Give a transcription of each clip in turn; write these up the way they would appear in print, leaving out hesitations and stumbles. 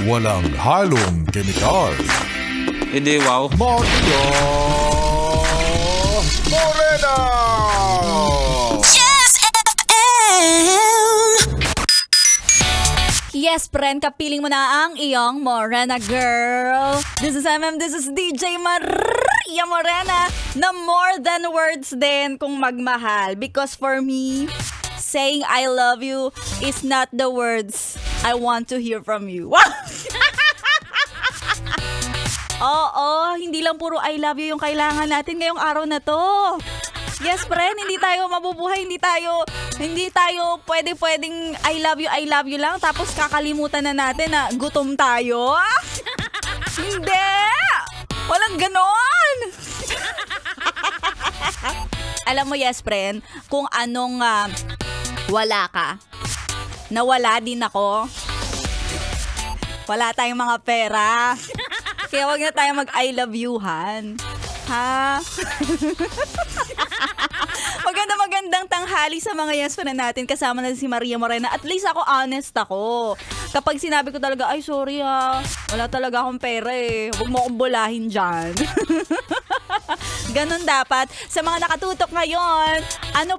walang halong kemikal. Hindi, wow. Maria Morena! Yes FM! Yes, friend, kapiling mo na ang iyong Morena girl. This is MM, this is DJ Maria Morena na more than words din kung magmahal. Because for me, saying I love you is not the words I want to hear from you. Oo, hindi lang puro I love you yung kailangan natin ngayong araw na to. Yes, friend, hindi tayo mabubuhay, hindi tayo pwedeng I love you lang tapos kakalimutan na natin na gutom tayo. Hindi! Walang ganon! Alam mo, yes, friend, kung anong wala ka, nawala din ako. Wala tayong mga pera. Kaya wag na tayo mag-I love you-han. Ha? Magandang tanghali sa mga yes friend natin. Kasama na si Maria Morena. At least ako, honest ako. Kapag sinabi ko talaga, ay sorry wala talaga akong pera eh. Huwag mo akong bulahin dyan. Ganon dapat. Sa mga nakatutok ngayon, ano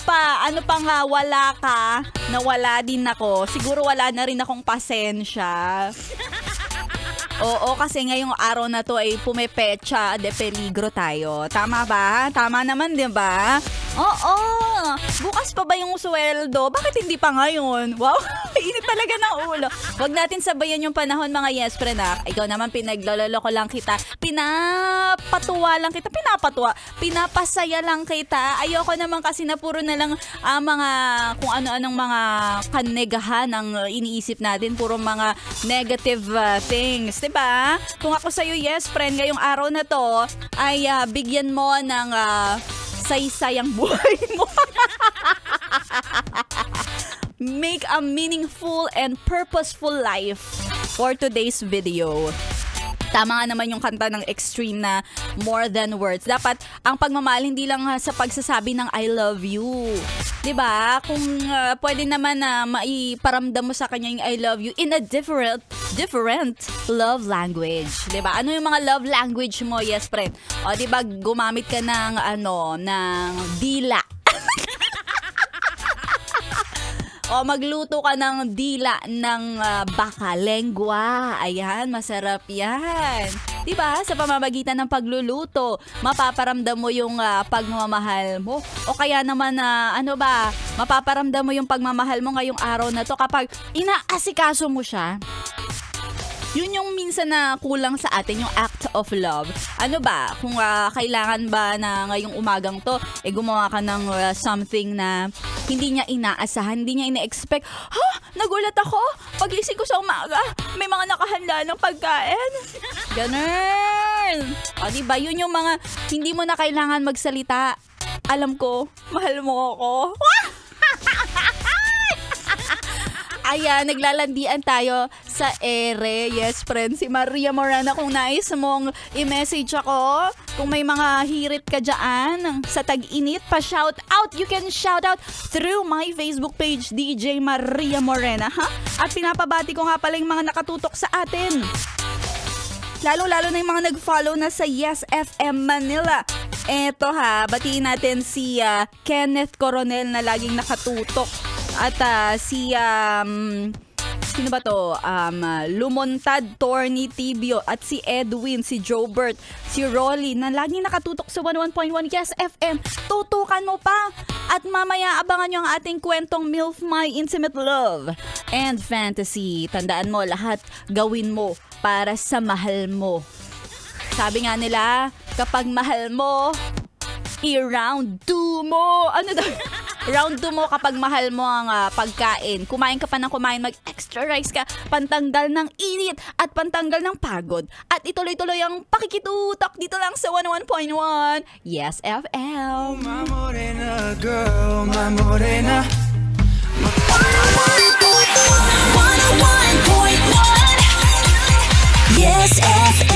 pang wala ka, na wala din ako. Siguro wala na rin akong pasensya. Oo, kasi ngayong araw na to ay pumepecha de peligro tayo. Tama ba? Tama naman, di ba? Oo. Bukas pa ba yung sweldo? Bakit hindi pa ngayon? Wow, init talaga ng ulo. Huwag natin sabayan yung panahon, mga yes friend. Ikaw naman, pinagloloko lang kita. Pinapatuwa lang kita. Pinapasaya lang kita. Ayoko naman kasi na puro na lang mga kung ano-anong mga kanegahan ang iniisip natin. Puro mga negative things. Diba? Kung ako sa'yo, yes friend, ngayong araw na to ay bigyan mo ng saysayang buhay mo. Make a meaningful and purposeful life for today's video. Tama nga naman yung kanta ng Extreme na more than words. Dapat ang pagmamahal hindi lang sa pagsasabi ng I love you. 'Di ba? Kung pwede naman na maiparamdam mo sa kanya yung I love you in a different love language. 'Di ba? Ano yung mga love language mo? Yes, friend. O 'di ba gumamit ka ng ng dila. O magluto ka ng dila ng baka, lengua. Ayan, masarap yan. Diba? Sa pamamagitan ng pagluluto, mapaparamdam mo yung pagmamahal mo. O kaya naman, mapaparamdam mo yung pagmamahal mo ngayong araw na to kapag inaasikaso mo siya. Yun yung minsan na kulang sa atin, yung act of love. Ano ba? Kung kailangan ba na ngayong umagang to, gumawa ka ng something na hindi niya inaasahan, hindi niya ina-expect. Nagulat ako. Pagising ko sa umaga, may mga nakahanda ng pagkain. Ganun. O, diba? Yun yung mga hindi mo na kailangan magsalita. Alam ko, mahal mo ako. Ayan, naglalandian tayo sa ere. Yes, friend, si Maria Morena. Kung nais mong i-message ako, kung may mga hirit ka dyan sa tag-init, pa-shout out. You can shout out through my Facebook page, DJ Maria Morena. At pinapabati ko nga pala yung mga nakatutok sa atin. Lalo-lalo na yung mga nag-follow na sa Yes FM Manila. Eto batiin natin si Kenneth Coronel na laging nakatutok. At si sino ba to? Lumontad, Torny Tibio, at si Edwin, si Jobert, si Rolly na laging nakatutok sa 11.1 Yes FM. Tutukan mo pa. At mamaya abangan nyo ang ating kwentong MILF My Intimate Love and Fantasy. Tandaan mo, lahat gawin mo para sa mahal mo. Sabi nga nila, kapag mahal mo, i-round 2 mo. Ano daw? Round 2 mo kapag mahal mo ang pagkain. Kumain ka pa ng kumain, mag-extra rice ka, pantanggal ng init at pantanggal ng pagod. At ituloy-tuloy ang pakikitutok dito lang sa 101.1 Yes FM. My morena girl, my morena. 101.1 Yes FM.